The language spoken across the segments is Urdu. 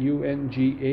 UNGA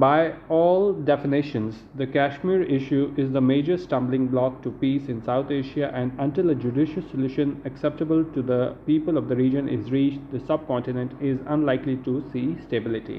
By all definitions, the Kashmir issue is the major stumbling block to peace in South Asia, and until a judicious solution acceptable to the people of the region is reached, the subcontinent is unlikely to see stability.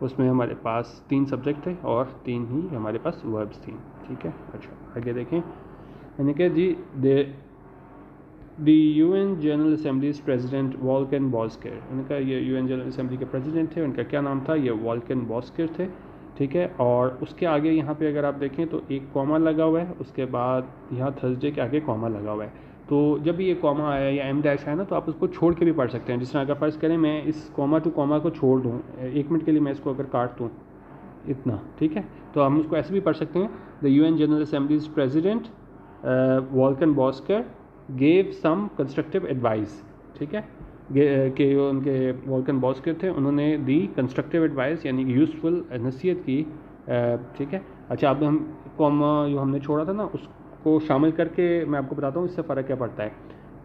اس میں ہمارے پاس 3 سبجیکٹ تھے اور 3 ہی ہمارے پاس وربس تھیں. ٹھیک ہے. اچھا آگے دیکھیں. یعنی کہ جی the U N General Assembly's president Volkan Bozkir. ان کا یہ یو این جنرل اسمبلی کے پریزیڈنٹ تھے, ان کا کیا نام تھا, یہ والکن باسکر تھے. ٹھیک ہے. اور اس کے آگے یہاں پہ اگر آپ دیکھیں تو ایک کوما لگا ہوا ہے, اس کے بعد یہاں تھرسڈے کے آگے کوما لگا ہوا ہے. تو جب بھی یہ کوما آیا یا ایم ڈیش ہے نا, تو آپ اس کو چھوڑ کے بھی پڑھ سکتے ہیں. جس طرح اگر فرض کریں میں اس کوما ٹو کوما کو چھوڑ دوں 1 منٹ کے لیے, میں اس کو اگر کاٹ دوں اتنا, ٹھیک ہے, تو ہم اس کو ایسے بھی پڑھ سکتے ہیں. The U N General Assembly's president Volkan Bozkir gave some constructive advice. ٹھیک ہے, کہ ان کے والکن باسکر تھے, انہوں نے دی کنسٹرکٹیو ایڈوائز یعنی یوزفل نصیحت کی. ٹھیک ہے. اچھا اب ہم کوما جو ہم نے چھوڑا تھا نا, اس کو شامل کر کے میں آپ کو بتاتا ہوں اس سے فرق کیا پڑتا ہے.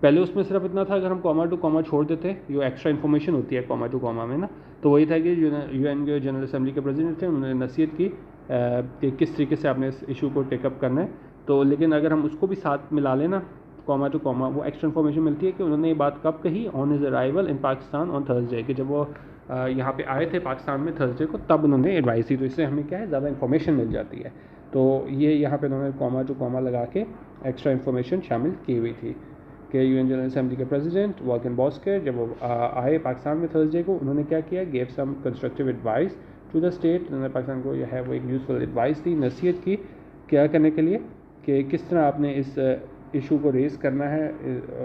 پہلے اس میں صرف اتنا تھا, اگر ہم کوما ٹو کوما چھوڑ دیتے, جو ایکسٹرا انفارمیشن ہوتی ہے کوما ٹو کوما میں نا, تو وہی تھا کہ یو این کے جنرل اسمبلی کے پریزیڈنٹ تھے, انہوں نے نصیحت کی کہ کس طریقے سے آپ نے اس ایشو کو ٹیک اپ کرنا ہے. تو لیکن اگر ہم اس کو بھی ساتھ ملا لیں نا, کوما ٹو کوما, وہ ایکسٹرا انفارمیشن ملتی ہے کہ انہوں نے یہ بات کب کہی, on his arrival in Pakistan on Thursday, کہ جب وہ یہاں پہ آئے تھے پاکستان میں تھرسڈے کو, تب انہوں نے ایڈوائس دی. تو اس سے ہمیں کیا ہے, زیادہ انفارمیشن مل جاتی ہے. تو یہ یہاں پہ انہوں نے کوما ٹو کوما لگا کے ایکسٹرا انفارمیشن شامل کی ہوئی تھی کہ یو این جنرل اسمبلی کے پریزیڈنٹ والکن باسکر جب وہ آئے پاکستان میں تھرسڈے کو, انہوں نے کیا کیا, gave some constructive advice to the state. انہوں نے پاکستان کو جو ہے وہ ایک یوزفل ایڈوائس دی, نصیحت کی, کیا کرنے کے لیے, کہ کس طرح آپ نے اس ایشو کو ریز کرنا ہے,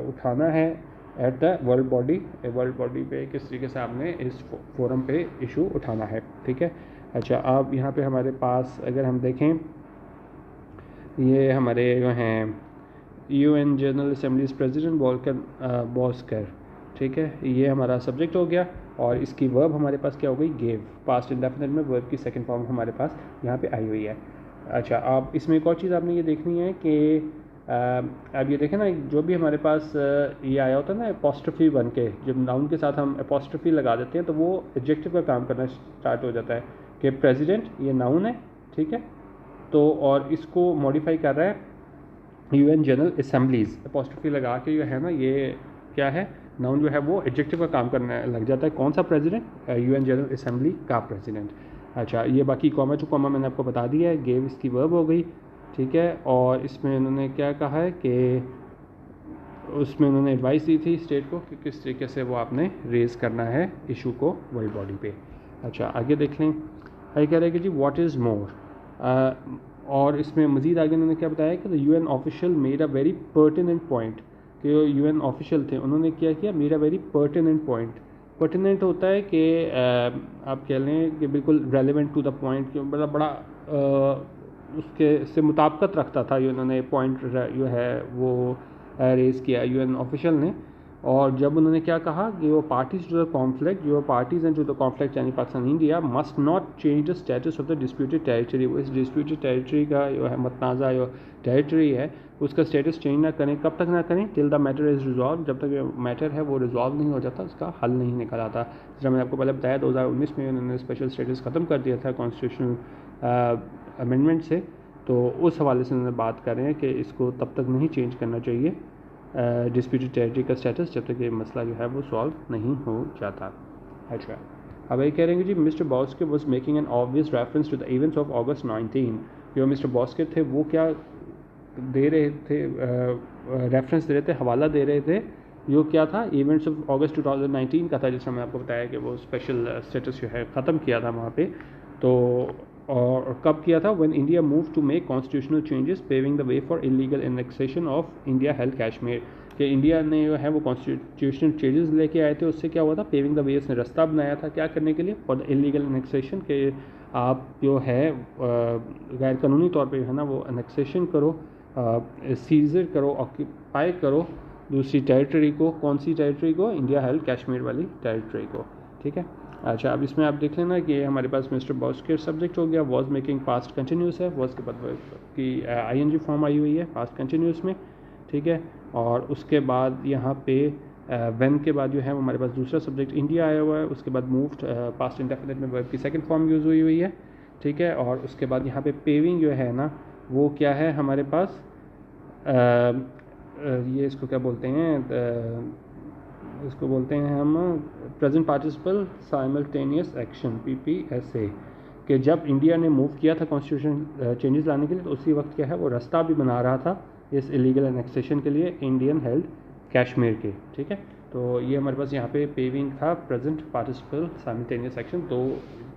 اٹھانا ہے ایٹ دا ورلڈ باڈی پہ, کس طریقے سے آپ نے اس فورم پہ ایشو اٹھانا ہے. ٹھیک ہے. اچھا اب یہاں پہ ہمارے پاس اگر ہم دیکھیں, یہ ہمارے جو ہیں U N General Assembly's president Volkan Bozkir. ٹھیک ہے, یہ ہمارا سبجیکٹ ہو گیا. اور اس کی ورب ہمارے پاس کیا ہو گئی, گیو. پاسٹ انڈیفینٹ میں ورب کی سیکنڈ فارم ہمارے پاس یہاں پہ آئی ہوئی ہے. اچھا اب اس میں ایک اور چیز آپ نے یہ دیکھنی ہے کہ اب یہ دیکھیں نا, جو بھی ہمارے پاس یہ آیا ہوتا ہے نا اپوسٹرفی بن کے, جب ناؤن کے ساتھ ہم اپوسٹرفی لگا دیتے ہیں تو وہ ایڈجیکٹو کا کام کرنا اسٹارٹ ہو جاتا ہے کہ پریزیڈنٹ یہ ناؤن ہے. ٹھیک ہے. تو اور اس کو موڈیفائی کر رہا ہے you N General assemblies, apostrophe لگا کے جو ہے نا, یہ کیا ہے, ناؤن جو ہے وہ ایڈجیکٹو کا کام کرنے لگ جاتا ہے. کون سا president, U N general assembly کا پریزیڈنٹ. اچھا یہ باقی کوما ٹو کوما میں نے آپ کو بتا دیا ہے, گیو اس کی ورب ہو گئی. ٹھیک ہے. اور اس میں انہوں نے کیا کہا ہے کہ اس میں انہوں نے ایڈوائس دی تھی اسٹیٹ کو کہ کس طریقے سے وہ آپ نے ریز کرنا ہے ایشو کو ورلڈ باڈی پہ. اچھا آگے دیکھ لیں. آگے کہہ رہے ہیں کہ جی واٹ از مور, اور اس میں مزید آگے انہوں نے کیا بتایا کہ you N official made a very pertinent point, کہ یو این آفیشیل تھے, انہوں نے کیا کیا, made a very pertinent point. Pertinent ہوتا ہے کہ آپ کہہ لیں کہ بالکل ریلیونٹ ٹو دا پوائنٹ, کہ بڑا اس کے سے مطابقت رکھتا تھا, یہ انہوں نے پوائنٹ جو ہے وہ ریز کیا یو این آفیشیل نے. اور جب انہوں نے کیا کہا کہ وہ پارٹیز ٹو دا کانفلکٹ, جو پارٹیز ہیں ٹو دا کانفلکٹ یعنی Pakistan India, must not change the status of the disputed territory. وہ اس ڈسپیوٹیڈ ٹیریٹری کا جو ہے متنازع جو ٹیریٹری ہے اس کا اسٹیٹس چینج نہ کریں. کب تک نہ کریں, ٹل دا میٹر از ریزالو, جب تک یہ میٹر ہے وہ ریزالو نہیں ہو جاتا, اس کا حل نہیں نکل آتا. جس طرح میں نے آپ کو پہلے بتایا 2019 میں انہوں نے اسپیشل اسٹیٹس ختم کر دیا تھا کانسٹیٹیوشنل امینڈمنٹ سے. تو اس حوالے سے انہوں نے بات کر رہے ہیں کہ اس کو تب تک نہیں چینج کرنا چاہیے ڈسپیوٹیڈ ٹیریٹری کا اسٹیٹس, جب تک یہ مسئلہ جو ہے وہ سالو نہیں ہو جاتا. اچھا اب یہ کہہ رہے ہیں کہ جی Mr Bozkir was making an obvious reference to the events of August 19. جو مسٹر باسکر تھے وہ کیا دے رہے تھے, ریفرنس دے رہے تھے, حوالہ دے رہے تھے, جو کیا تھا, ایونٹس آف اگست 2019 کا تھا, جس میں نے آپ کو بتایا کہ وہ اسپیشل اسٹیٹس جو ہے ختم کیا تھا وہاں پہ. تو اور کب کیا تھا, when India moved to make constitutional changes paving the way for illegal annexation of India held Kashmir. کہ انڈیا نے جو ہے وہ کانسٹیٹیوشنل چینجز لے کے آئے تھے, اس سے کیا ہوا تھا, پیونگ دا وے, اس نے رستہ بنایا تھا کیا کرنے کے لیے, فار دا انلیگل انیکسیشن, کہ آپ جو ہے غیر قانونی طور پہ جو ہے نا وہ انیکسیشن کرو, سیزر کرو, آکیپائی کرو دوسری ٹیریٹری کو. کون سی ٹیریٹری کو, انڈیا ہیلڈ کشمیر والی ٹیریٹری کو. ٹھیک ہے. اچھا اب اس میں آپ دیکھ لینا کہ ہمارے پاس مسٹر باسکر سبجیکٹ ہو گیا, واز میکنگ پاسٹ کنٹینیوس ہے, واز کے بعد کی آئی این جی فارم آئی ہوئی ہے پاسٹ کنٹینیوس میں. ٹھیک ہے. اور اس کے بعد یہاں پہ وین کے بعد جو ہے ہمارے پاس دوسرا سبجیکٹ انڈیا آیا ہوا ہے, اس کے بعد مووڈ پاسٹ انڈیفینٹ میں ورب کی سیکنڈ فارم یوز ہوئی ہے. ٹھیک ہے. اور اس کے بعد یہاں پہ پیونگ جو ہے نا وہ کیا ہے ہمارے پاس, یہ اس کو کیا بولتے ہیں, اس کو بولتے ہیں ہم present participle simultaneous action PPSA، کہ جب انڈیا نے موو کیا تھا کانسٹیٹیوشن چینجز لانے کے لیے تو اسی وقت کیا ہے وہ رستہ بھی بنا رہا تھا اس ایلیگل انیکسیشن کے لیے انڈین ہیلڈ کشمیر کے. ٹھیک ہے، تو یہ ہمارے پاس یہاں پہ پیونگ تھا پریزنٹ پارٹیسپل سائملٹینیس ایکشن. دو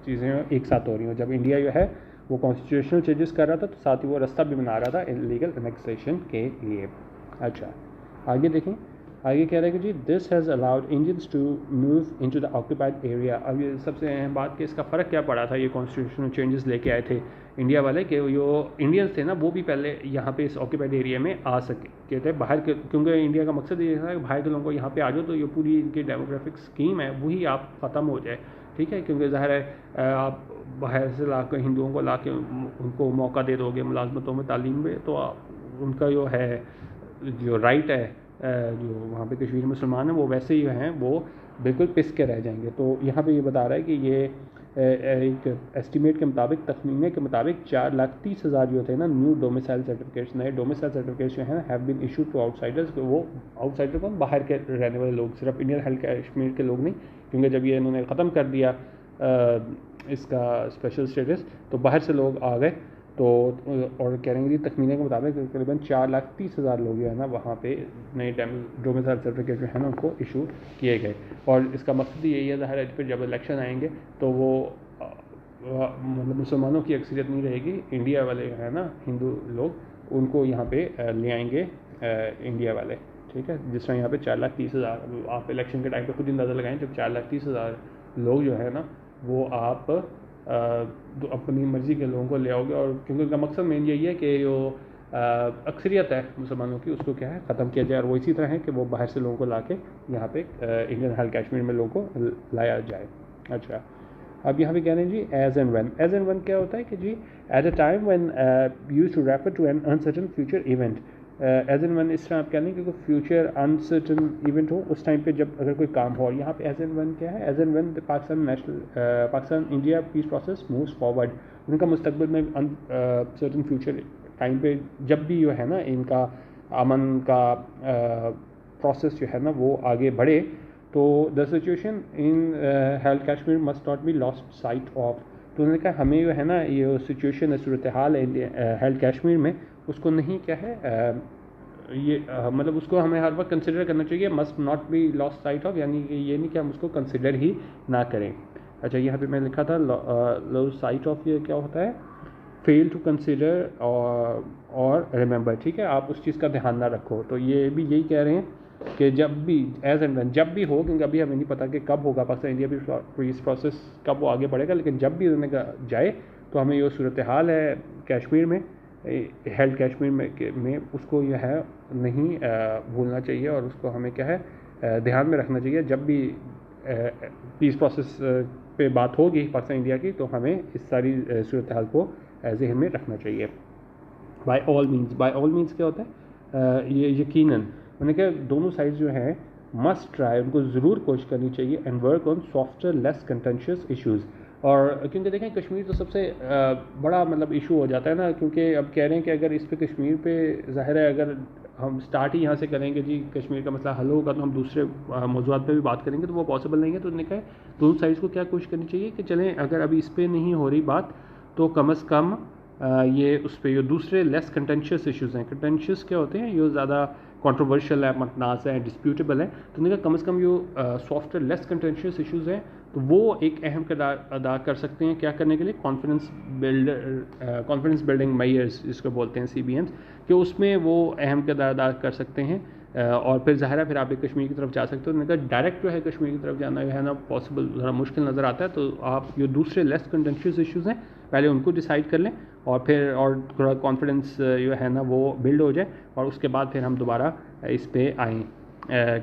چیزیں ایک ساتھ ہو رہی ہیں. جب انڈیا جو ہے وہ کانسٹیٹیوشنل چینجز کر رہا تھا تو ساتھ ہی وہ رستہ بھی بنا رہا تھا انلیگل انیکسیشن کے لیے. اچھا آگے دیکھیں، آگے کہہ رہے ہیں کہ جی this has allowed Indians to move into the occupied area. اب یہ سب سے اہم بات کہ اس کا فرق کیا پڑا تھا یہ کانسٹیٹیوشنل چینجز لے کے آئے تھے انڈیا والے، کہ جو انڈینس تھے نا وہ بھی پہلے یہاں پہ اس آکوپائڈ ایریا میں آ سکے تھے باہر کے، کیونکہ انڈیا کا مقصد یہ تھا کہ باہر کے لوگوں کو یہاں پہ آ جاؤ تو یہ پوری ان کی ڈیموگرافک اسکیم ہے وہی آپ ختم ہو جائے. ٹھیک ہے، کیونکہ ظاہر ہے آپ باہر سے لا کے ہندوؤں کو لا کے ان کو موقع دے دو گے ملازمتوں میں تعلیم میں تو ان کا جو ہے جو رائٹ ہے جو وہاں پہ کشمیر مسلمان ہیں وہ ویسے ہی ہیں وہ بالکل پس کے رہ جائیں گے. تو یہاں پہ یہ بتا رہا ہے کہ یہ ایک ایسٹیمیٹ کے مطابق، تخمینے کے مطابق 4,30,000 جو تھے نا نیو ڈومیسائل سرٹیفکیٹس، نئے ڈومیسائل سرٹیفکیٹس جو ہیں have been issued to outsiders. کہ وہ آؤٹ سائڈر کون، باہر کے رہنے والے لوگ، صرف انڈین ہیلڈ کشمیر کے لوگ نہیں، کیونکہ جب یہ انہوں نے ختم کر دیا اس کا اسپیشل اسٹیٹس تو باہر سے لوگ آ گئے. تو اور کہہ رہے ہیں کہ تخمینے کے مطابق تقریباً 4,30,000 لوگ جو ہے نا وہاں پہ نئے ڈومیسائل سرٹیفکیٹ جو ہے نا ان کو ایشو کیے گئے. اور اس کا مقصد یہی ہے ظاہر ہے پھر جب الیکشن آئیں گے تو وہ مطلب مسلمانوں کی اکثریت نہیں رہے گی، انڈیا والے جو ہے نا ہندو لوگ ان کو یہاں پہ لے آئیں گے انڈیا والے. ٹھیک ہے، جس طرح یہاں پہ 4,30,000 آپ الیکشن کے ٹائم پہ خود اندازہ لگائیں جب 4,30,000 لوگ جو ہے نا وہ آپ اپنی مرضی کے لوگوں کو لے آؤ گے. اور کیونکہ ان کا مقصد مین یہی ہے کہ جو اکثریت ہے مسلمانوں کی اس کو کیا ہے ختم کیا جائے. اور وہ اسی طرح ہے کہ وہ باہر سے لوگوں کو لا کے یہاں پہ انڈین ہیلڈ کشمیر میں لوگوں کو لایا جائے. اچھا اب یہاں پہ کہہ رہے ہیں جی as and when. As and when کیا ہوتا ہے کہ جی at a time when use to refer to an uncertain future event. As and when اس طرح آپ کہہ لیں کہ کوئی فیوچر انسرٹن ایونٹ ہو اس ٹائم پہ جب اگر کوئی کام ہو. اور یہاں پہ ایز اینڈ وین کیا ہے، as and when Pakistan India peace process moves forward. ان کا مستقبل میں سرٹن فیوچر ٹائم پہ جب بھی جو ہے نا ان کا امن کا پروسیس جو ہے نا وہ آگے بڑھے تو the situation in held Kashmir must not be lost sight of. تو انہوں نے کہا ہمیں جو ہے نا یہ سچویشن ہے، صورتحال ہے ہیلڈ کشمیر میں اس کو نہیں کیا ہے یہ مطلب اس کو ہمیں ہر وقت کنسیڈر کرنا چاہیے. Must not be lost sight of یعنی کہ یہ نہیں کہ ہم اس کو کنسیڈر ہی نہ کریں. اچھا یہاں پہ میں لکھا تھا لوز سائٹ آف، یہ کیا ہوتا ہے، فیل ٹو کنسیڈر اور ریممبر. ٹھیک ہے، آپ اس چیز کا دھیان نہ رکھو. تو یہ بھی یہی کہہ رہے ہیں کہ جب بھی ایز اینڈ وین جب بھی ہو، کیونکہ ابھی ہمیں نہیں پتا کہ کب ہوگا پاکستان انڈیا پیس پروسیس کب وہ آگے بڑھے گا، لیکن جب بھی انہوں نے جائے تو ہمیں یہ صورتحال ہے کشمیر میں ہیلڈ کشمیر میں اس کو یہ ہے نہیں بھولنا چاہیے اور اس کو ہمیں کیا ہے دھیان میں رکھنا چاہیے. جب بھی پیس پروسیس پہ بات ہوگی پاکستان انڈیا کی تو ہمیں اس ساری صورتحال کو ذہن میں رکھنا چاہیے. بائی آل مینس کیا ہوتا ہے، یہ یقیناً میں نے کہا دونوں سائڈ جو ہیں مسٹ ٹرائی، ان کو ضرور کوشش کرنی چاہیے and work on softer less contentious issues. اور کیونکہ دیکھیں کشمیر تو سب سے بڑا مطلب ایشو ہو جاتا ہے نا، کیونکہ اب کہہ رہے ہیں کہ اگر اس پہ کشمیر پہ ظاہر ہے اگر ہم سٹارٹ ہی یہاں سے کریں گے جی کشمیر کا مسئلہ حل ہوگا تو ہم دوسرے موضوعات پہ بھی بات کریں گے تو وہ پاسبل نہیں ہے. تو انہوں نے کہا دونوں سائڈس کو کیا کوشش کرنی چاہیے کہ چلیں اگر ابھی اس پہ نہیں ہو رہی بات تو کم از کم یہ اس پہ یہ دوسرے لیس کنٹینشیس ایشوز ہیں. کنٹینشیس کیا ہوتے ہیں، یہ زیادہ کنٹروورشل ہے، متنازع ہے، ڈسپیوٹیبل ہے. تو انہوں نے کہا کم از کم یہ سافٹ لیس کنٹینشیس ایشوز ہیں تو وہ ایک اہم کردار ادا کر سکتے ہیں کیا کرنے کے لیے، کانفیڈنس بلڈنگ میئرز جس کو بولتے ہیں CBMs، کہ اس میں وہ اہم کردار ادا کر سکتے ہیں. اور پھر ظاہر ہے پھر آپ ایک کشمیر کی طرف جا سکتے ہو. انہوں نے کہا ڈائریکٹ جو ہے کشمیر کی طرف جانا جو ہے نا پاسبل ذرا مشکل نظر آتا ہے. تو آپ جو دوسرے لیس کنٹینشیس ایشوز ہیں پہلے ان کو ڈیسائیڈ کر لیں اور پھر اور تھوڑا کانفیڈنس جو ہے نا وہ بلڈ ہو جائے اور اس کے بعد پھر ہم دوبارہ اس پہ آئیں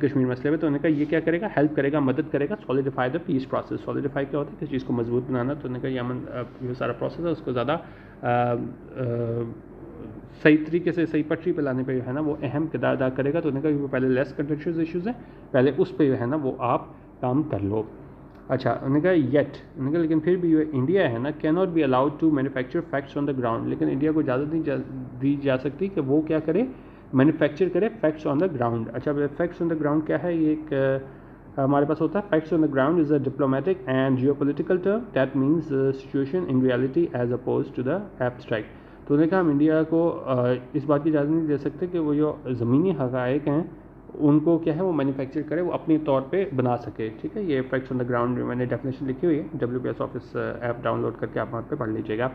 کشمیر مسئلے میں. تو انہوں نے کہا یہ کیا کرے گا، ہیلپ کرے گا، مدد کرے گا سالیڈیفائی دا پیس پروسیس. سالیڈیفائی کیا ہوتا ہے، کسی چیز کو مضبوط بنانا. تو انہوں نے کہا یہ سارا پروسیس ہے اس کو زیادہ صحیح طریقے سے صحیح پٹری پہ لانے پہ جو ہے نا وہ اہم کردار ادا کرے گا. تو انہوں نے کہا وہ پہلے لیس کنٹینشیس ایشوز ہیں پہلے اس پہ جو ہے نا وہ آپ کام کر لو. اچھا انہوں نے کہا انہوں نے کہا لیکن پھر بھی انڈیا ہے نا کی not be allowed to manufacture facts on the ground. لیکن انڈیا کو اجازت نہیں دی جا سکتی کہ وہ کیا کرے، مینوفیکچر کرے فیکٹس آن دا گراؤنڈ. اچھا فیکٹس آن دا گراؤنڈ کیا ہے، یہ ایک ہمارے پاس ہوتا ہے facts on the ground is a diplomatic and geopolitical term that means situation in reality as oppose to the abstract. تو انہوں نے کہا ہم انڈیا کو اس بات کی اجازت نہیں دے سکتے کہ وہ جو زمینی حقائق ہیں ان کو کیا ہے وہ مینوفیکچر کرے, وہ اپنی طور پہ بنا سکے. ٹھیک ہے, یہ فیکٹس آن دا گراؤنڈ میں نے ڈیفینیشن لکھی ہوئی ہے, WPS office app download کر کے آپ وہاں پہ پڑھ لیجیے گا,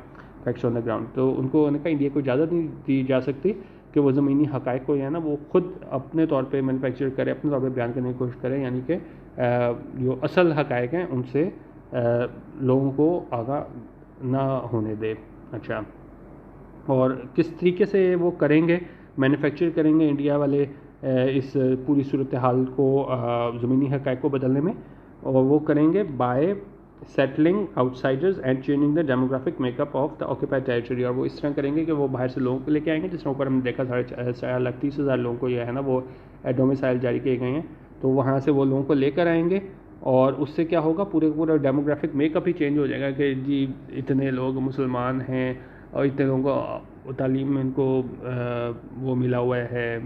فیکٹس آن دا گراؤنڈ. تو ان کو انہوں نے کہا انڈیا کو اجازت نہیں دی جا سکتی کہ وہ زمینی حقائق کو جو ہے نا وہ خود اپنے طور پہ مینوفیکچر کرے, اپنے طور پہ بیان کرنے کی کوشش کرے, یعنی کہ جو اصل حقائق ہیں ان سے لوگوں کو آگاہ نہ ہونے دے. اچھا, اور کس طریقے سے وہ کریں گے, مینوفیکچر کریں گے انڈیا والے اس پوری صورتحال کو زمینی حقائق کو بدلنے میں, اور وہ کریں گے by settling outsiders and changing the demographic make up of the occupied territory. اور وہ اس طرح کریں گے کہ وہ باہر سے لوگوں کو لے کے آئیں گے, جس طرح اوپر ہم نے دیکھا 4,30,000 لوگوں کو جو ہے نا وہ ڈومیسائل جاری کیے گئے ہیں, تو وہاں سے وہ لوگوں کو لے کر آئیں گے, اور اس سے کیا ہوگا پورا ڈیموگرافک میک اپ ہی چینج ہو جائے گا کہ جی اتنے لوگ مسلمان ہیں اور اتنے لوگوں کو تعلیم میں ان کو وہ ملا ہوا ہے,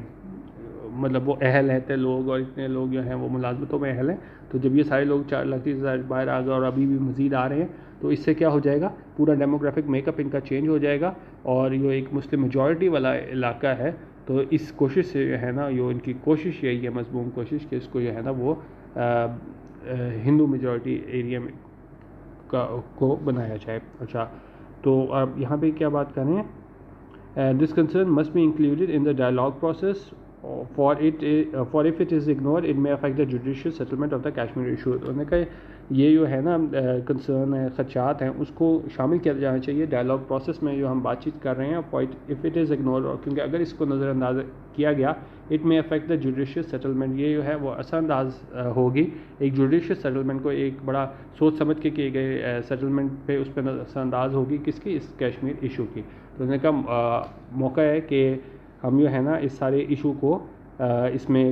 مطلب وہ اہل ہیں لوگ, اور اتنے لوگ جو ہیں وہ ملازمتوں میں اہل ہیں. تو جب یہ سارے لوگ 4,30,000 باہر آ گئے اور ابھی بھی مزید آ رہے ہیں, تو اس سے کیا ہو جائے گا پورا ڈیموگرافک میک اپ ان کا چینج ہو جائے گا, اور یہ ایک مسلم میجورٹی والا علاقہ ہے. تو اس کوشش سے جو ہے نا یہ ان کی کوشش یہی ہے, مضمون کوشش, کہ اس کو جو ہے نا وہ ہندو میجورٹی ایریا میں کو بنایا جائے. اچھا, تو اب یہاں پہ کیا بات کریں, this concern must be included in the dialogue process for if it is ignored it may affect the judicial settlement of the Kashmir issue. انہوں نے کہا یہ جو ہے نا کنسرن ہے, خدشات ہیں, اس کو شامل کیا جانا چاہیے ڈائلاگ پروسیس میں جو ہم بات چیت کر رہے ہیں. if it is ignored, کیونکہ اگر اس کو نظر انداز کیا گیا it may affect the judicial settlement, یہ جو ہے وہ اثر انداز ہوگی ایک جوڈیشل سیٹلمنٹ کو, ایک بڑا سوچ سمجھ کے کیے گئے سیٹلمنٹ پہ اس پہ اثر انداز ہوگی, کس کی, اس کشمیر ایشو کی. تو انہوں نے کہا موقع ہے کہ ہم جو ہے نا اس سارے ایشو کو اس میں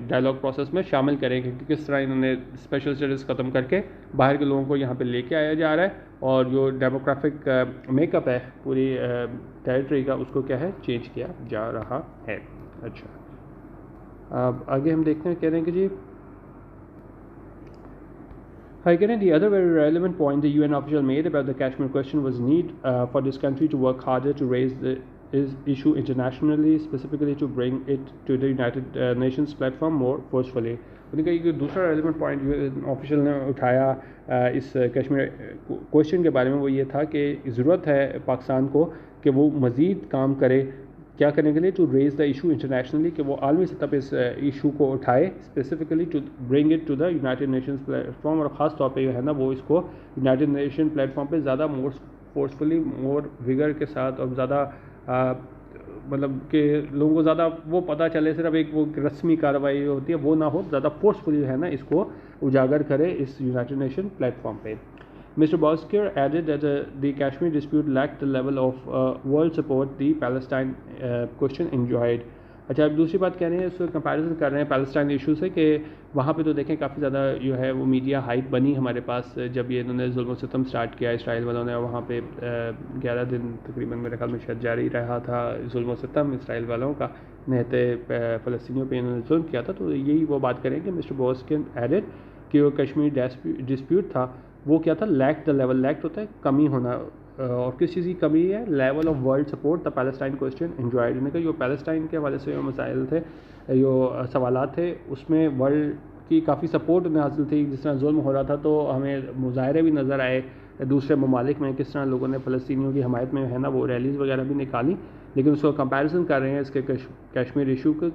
ڈائلاگ پروسیس میں شامل کریں گے کہ کس طرح انہوں نے اسپیشل اسٹیٹس ختم کر کے باہر کے لوگوں کو یہاں پہ لے کے آیا جا رہا ہے, اور جو ڈیموگرافک میک اپ ہے پوری ٹیریٹری کا, اس کو کیا ہے چینج کیا جا رہا ہے. اچھا, اب آگے ہم دیکھتے ہیں, کہہ رہے ہیں کہ جی Again, the other very relevant point the UN official made about the Kashmir question was need for this country to work harder to raise this issue internationally, specifically to bring it to the United Nations platform more forcefully. انہوں نے کہا کہ دوسرا ریلیونٹ پوائنٹ جو آفیشل نے اٹھایا اس کشمیر کوشچن کے بارے میں وہ یہ تھا کہ ضرورت ہے پاکستان کو کہ وہ مزید کام کرے, کیا کرنے کے لیے, to raise the issue internationally, کہ وہ عالمی سطح پہ اس ایشو کو اٹھائے, specifically to bring it to the United Nations platform, اور خاص طور پہ جو ہے نا وہ اس کو یونائٹیڈ نیشن پلیٹ فارم پہ زیادہ مور فورسفلی, مور ویگر کے ساتھ, اور زیادہ مطلب کہ لوگوں کو زیادہ وہ پتہ چلے, صرف ایک وہ رسمی کارروائی ہوتی ہے وہ نہ ہو, زیادہ فورسفلی جو ہے نا اس کو اجاگر کرے اس یونائٹیڈ نیشن پلیٹ فارم پہ. Mr. Bozkir added that the Kashmir dispute lacked the level of world support the Palestine question enjoyed. اچھا, اب دوسری بات کہہ رہے ہیں, اس کو کمپیریزن کر رہے ہیں پیلسٹائن ایشو سے, کہ وہاں پہ تو دیکھیں کافی زیادہ جو ہے وہ میڈیا ہائپ بنی ہمارے پاس جب یہ انہوں نے ظلم و ستم سٹارٹ کیا اسرائیل والوں نے, وہاں پہ 11 دن تقریباً میرے خیال میں شاید جاری رہا تھا ظلم و ستم اسرائیل والوں کا, نہتے فلسطینیوں پہ انہوں نے ظلم کیا تھا. تو یہی وہ بات کریں کہ مسٹر بوزکر ایڈڈ کہ وہ کشمیر ڈسپیوٹ تھا وہ کیا تھا, لیک دا لیول, لیک ہوتا ہے کمی ہونا, اور کس چیز کی کمی ہے, level of world support the Palestine question enjoyed. انہوں نے کہا جو پیلسٹائن کے حوالے سے جو مسائل تھے, جو سوالات تھے, اس میں ورلڈ کی کافی سپورٹ انہیں حاصل تھی. جس طرح ظلم ہو رہا تھا تو ہمیں مظاہرے بھی نظر آئے دوسرے ممالک میں, کس طرح لوگوں نے فلسطینیوں کی حمایت میں ہے نا وہ ریلیز وغیرہ بھی نکالی, لیکن اس کو کمپیریزن کر رہے ہیں اس کے کشمیر ایشو کو,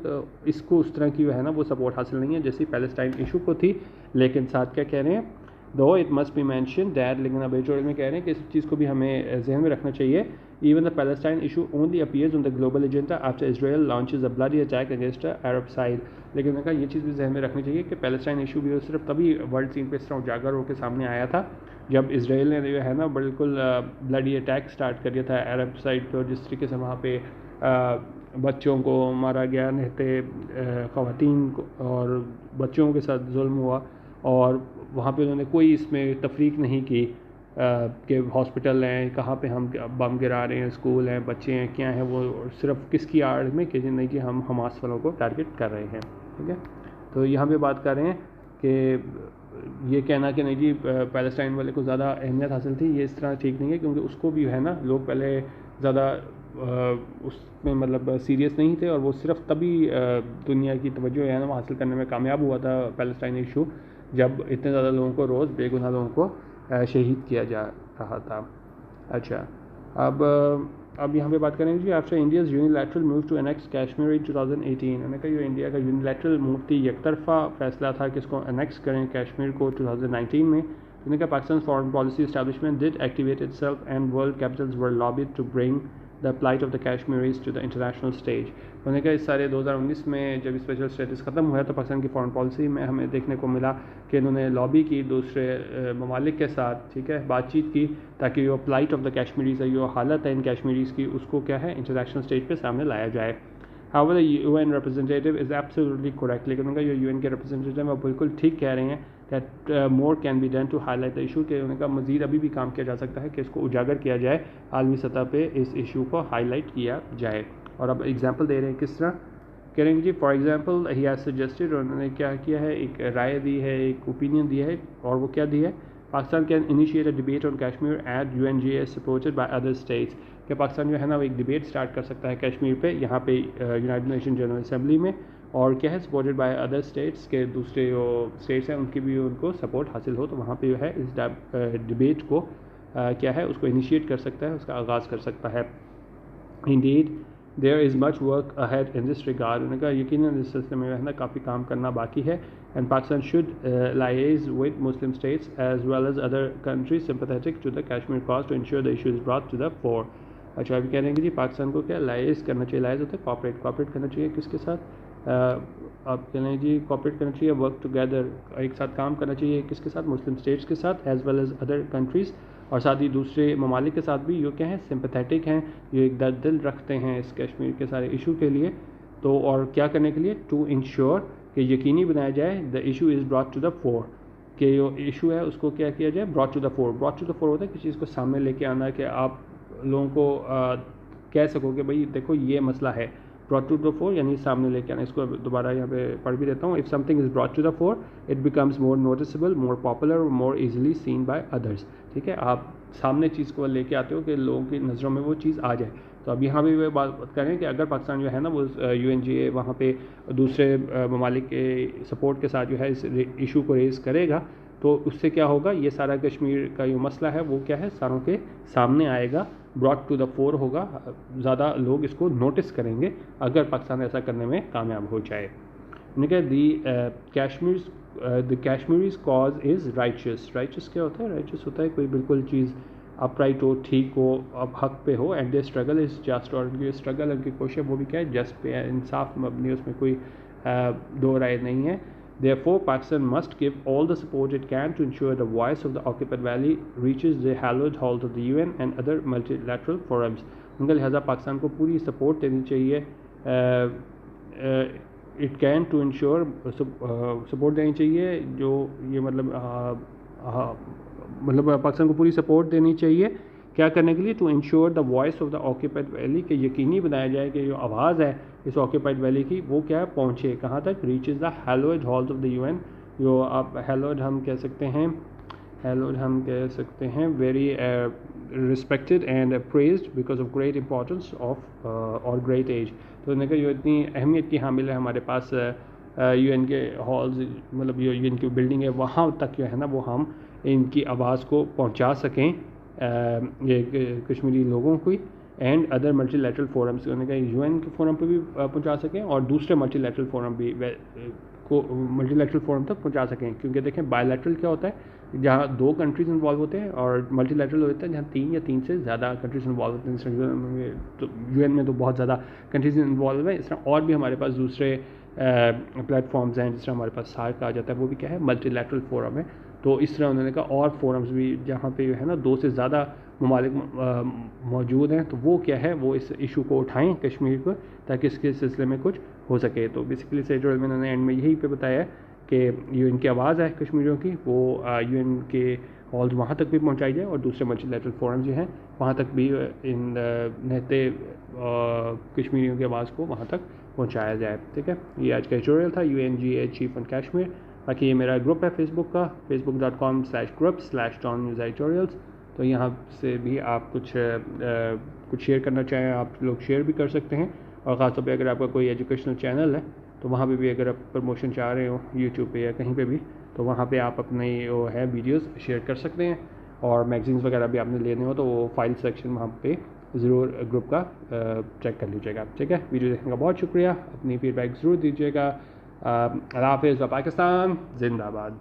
اس کو اس طرح کی جو ہے نا وہ سپورٹ حاصل نہیں ہے جیسی پیلسٹائن ایشو کو تھی. لیکن ساتھ کیا کہہ رہے ہیں, though it must be mentioned that, لیکن اب ایڈیٹوریل میں کہہ رہے ہیں کہ اس چیز کو بھی ہمیں ذہن میں رکھنا چاہیے, even the Palestine issue only appears on the global agenda after Israel launches a bloody attack against the Arab side. لیکن میں کہا یہ چیز بھی ذہن میں رکھنی چاہیے کہ پیلسٹائن ایشو بھی صرف تبھی ورلڈ سین پہ اس طرح اجاگر ہو کے سامنے آیا تھا جب اسرائیل نے جو ہے نا بالکل بلڈی اٹیک سٹارٹ کر دیا تھا عرب سائڈ پہ, اور جس طریقے سے وہاں پہ بچوں کو مارا گیا, نہتے خواتین کو اور بچوں کے ساتھ ظلم ہوا, اور وہاں پہ انہوں نے کوئی اس میں تفریق نہیں کی کہ ہاسپٹل ہیں, کہاں پہ ہم بم گرا رہے ہیں, اسکول ہیں, بچے ہیں, کیا ہیں, وہ صرف کس کی آڑ میں کہ نہیں کہ ہم حماس والوں کو ٹارگٹ کر رہے ہیں. ٹھیک ہے, تو یہاں پہ بات کر رہے ہیں کہ یہ کہنا کہ نہیں جی پیلسٹائن والے کو زیادہ اہمیت حاصل تھی، یہ اس طرح ٹھیک نہیں ہے، کیونکہ اس کو بھی ہے نا لوگ پہلے زیادہ اس میں مطلب سیریس نہیں تھے، اور وہ صرف تبھی دنیا کی توجہ ہے نا وہ حاصل کرنے میں کامیاب ہوا تھا پیلسٹائن ایشو، جب اتنے زیادہ لوگوں کو روز بے گناہ لوگوں کو شہید کیا جا رہا تھا۔ اچھا، اب یہاں پہ بات کریں گے after India's unilateral move to annex Kashmir in 2018، انہوں نے کہا یہ انڈیا کا یونیلیٹرل موو تھی، یک طرفہ فیصلہ تھا کہ اس کو انیکس کریں کشمیر کو 2019 میں۔ انہوں نے کہا Pakistan foreign policy establishment did activate itself and world capitals were lobbied to bring the plight of the Kashmiris to the international stage. انہوں نے کہا اس سارے 2019 میں جب اسپیشل اسٹیٹس ختم ہوا تو پاکستان کی فارن پالیسی میں ہمیں دیکھنے کو ملا کہ انہوں نے لابی کی دوسرے ممالک کے ساتھ، ٹھیک ہے، بات چیت کی تاکہ جو پلائٹ آف دا کشمیریز ہے، جو حالت ہے ان کشمیریز کی، اس کو کیا ہے انٹرنیشنل اسٹیج پہ سامنے لایا جائے۔ However, the UN representative is absolutely correct. لیکن ان کا جو UN کے representative وہ بالکل ٹھیک کہہ رہے ہیں that more can be done to highlight the issue، کہ ان کا مزید ابھی بھی کام کیا جا سکتا ہے کہ اس کو اجاگر کیا جائے، عالمی سطح پہ اس ایشو کو ہائی لائٹ کیا جائے۔ اور اب ایگزامپل دے رہے ہیں کس طرح کریں گے جی۔ For example he has suggested, انہوں نے کیا کیا ہے، ایک رائے دی ہے، ایک اوپینین دی ہے، اور وہ کیا دی ہے، Pakistan can initiate a debate on Kashmir at UNGA supported by other states, کہ پاکستان جو ہے نا وہ ایک ڈبیٹ سٹارٹ کر سکتا ہے کشمیر پہ، یہاں پہ یونائٹڈ نیشن جنرل اسمبلی میں، اور کیا ہے سپورٹڈ بائی ادر اسٹیٹس، کے دوسرے جو اسٹیٹس ہیں ان کی بھی ان کو سپورٹ حاصل ہو، تو وہاں پہ جو ہے اس ڈبیٹ کو کیا ہے اس کو انیشیٹ کر سکتا ہے، اس کا آغاز کر سکتا ہے۔ Indeed, there is much work ahead in this regard۔ انہوں نے کہا یقیناً اس سلسلے میں ہے نا کافی کام کرنا باقی ہے، and Pakistan should liaise with Muslim states as well as other countries sympathetic to the Kashmir cause to ensure the issue is brought to the fore۔ اچھا ابھی کہہ رہے ہیں کہ جی پاکستان کو کیا لائز کرنا چاہیے، لائز ہوتا ہے کوآپریٹ کرنا چاہیے کس کے ساتھ، آپ کہہ رہے ہیں جی کوآپریٹ کرنا چاہیے، ورک ٹوگیدر، ایک ساتھ کام کرنا چاہیے کس کے ساتھ، مسلم اسٹیٹس کے ساتھ as well as other countries, اور ساتھ ہی دوسرے ممالک کے ساتھ بھی، جو کیا ہیں سمپیتھیٹک ہیں، جو ایک درد دل رکھتے ہیں اس کشمیر کے سارے ایشو کے لیے، تو اور کیا کرنے کے لیے، ٹو انشور کہ یقینی بنایا جائے the issue is brought to the fore, کہ جو ایشو ہے اس کو کیا کیا جائے، brought to the fore. Brought to the fore ہوتا ہے کسی چیز کو سامنے لے کے آنا، کہ آپ لوگوں کو کہہ سکو کہ بھائی دیکھو یہ مسئلہ ہے، براٹ ٹو دا فور یعنی سامنے لے کے آنا۔ اس کو دوبارہ یہاں پہ پڑھ بھی دیتا ہوں، if something is brought to the fore it becomes more noticeable, more popular, more easily seen by others, ٹھیک ہے، آپ سامنے چیز کو لے کے آتے ہو کہ لوگوں کی نظروں میں وہ چیز آ جائے۔ تو اب یہاں بھی وہ بات کریں کہ اگر پاکستان جو ہے نا وہ UNGA وہاں پہ دوسرے ممالک کے سپورٹ کے ساتھ جو ہے اس ایشو کو ریز کرے گا، تو اس سے کیا ہوگا، یہ سارا کشمیر کا جو مسئلہ ہے وہ کیا ہے ساروں کے سامنے آئے گا، براٹ ٹو دا فور ہوگا، زیادہ لوگ اس کو نوٹس کریں گے اگر پاکستان ایسا کرنے میں کامیاب ہو جائے۔ انہوں نے کہا دی کشمیریز کاز از رائچس۔ رائچس کیا ہوتا ہے، رائچس ہوتا ہے کوئی بالکل چیز اپ رائٹ ہو، ٹھیک ہو، اب حق پہ ہو، and the struggle is just, اور ان کی اسٹرگل ان کی کوشش وہ بھی کیا ہے جسٹ پہ ہے، انصاف مبنی، اس میں کوئی دو رائے نہیں ہے۔ Therefore, Pakistan must give all the support it can to ensure the voice of the occupied valley reaches the hallowed halls of the UN and other multilateral forums۔ ان کا لہٰذا پاکستان کو پوری سپورٹ دینی چاہیے، it can to ensure, support دینی چاہیے، جو یہ مطلب پاکستان کو پوری سپورٹ دینی چاہیے کیا کرنے کے لیے، to ensure the voice of the occupied valley, کہ یقینی بنایا جائے کہ جو آواز ہے اس آکیپائڈ ویلی کی وہ کیا پہنچے کہاں تک، reaches the hallowed halls of the UN، جو آپ ہیلوڈ ہم کہہ سکتے ہیں very respected and praised because of great importance of اور گریٹ ایج۔ تو انہوں نے کہا جو اتنی اہمیت کی حامل ہے ہمارے پاس UN کے ہالز، مطلب جو UN کی بلڈنگ ہے وہاں تک جو ہے نا وہ ہم ان کی آواز کو پہنچا سکیں، یہ کشمیری لوگوں کو، and other multi lateral forums, انہوں نے کہا UN کے فورم پہ بھی پہنچا سکیں اور دوسرے ملٹی لیٹرل فورم بھی کو ملٹی لیٹرل فورم تک پہنچا سکیں، کیونکہ دیکھیں بائی لیٹرل کیا ہوتا ہے جہاں 2 کنٹریز انوالو ہوتے ہیں، اور ملٹی لیٹرل ہوتا ہے جہاں 3 یا 3 سے زیادہ کنٹریز انوالو ہوتے ہیں۔ تو UN میں تو بہت زیادہ کنٹریز انوالو ہیں، اس طرح اور بھی ہمارے پاس دوسرے پلیٹ فارمز ہیں، جس طرح ہمارے پاس SAARC آ جاتا ہے، وہ بھی کیا ہے ملٹی لیٹرل فورم ہے۔ تو اس طرح انہوں نے کہا اور فورمز بھی جہاں پہ جو ہے نا 2 سے زیادہ ممالک موجود ہیں، تو وہ کیا ہے وہ اس ایشو کو اٹھائیں کشمیر کو، تاکہ اس کے سلسلے میں کچھ ہو سکے۔ تو بیسیکلی سیڈول میں انہوں نے اینڈ میں یہی پہ بتایا ہے کہ UN کی آواز ہے کشمیریوں کی، وہ UN کے ہالز وہاں تک بھی پہنچائی جائے، اور دوسرے ملٹی لیٹرل فورم جو ہیں وہاں تک بھی ان نہتے کشمیریوں کی آواز کو وہاں تک پہنچایا جائے، ٹھیک ہے۔ یہ آج کا ایڈیٹوریل تھا UNGA چیف آن کشمیر۔ باقی یہ میرا گروپ ہے فیس بک کا، facebook.com/group/DonNewsEditorials، تو یہاں سے بھی آپ کچھ شیئر کرنا چاہیں آپ لوگ شیئر بھی کر سکتے ہیں، اور خاص طور پہ اگر آپ کا کوئی ایجوکیشنل چینل ہے تو وہاں پہ بھی اگر آپ پروموشن چاہ رہے ہو یوٹیوب پہ یا کہیں پہ بھی، تو وہاں پہ آپ اپنے وہ ہے ویڈیوز شیئر کر سکتے ہیں، اور میگزینس وغیرہ بھی آپ نے لینے ہو تو وہ فائل سیکشن وہاں پہ ضرور گروپ کا چیک کر لیجیے گا. ٹھیک ہے، ویڈیو دیکھنے کا بہت شکریہ، اپنی فیڈ بیک ضرور دیجیے گا. اللہ حافظ و پاکستان زندہ باد.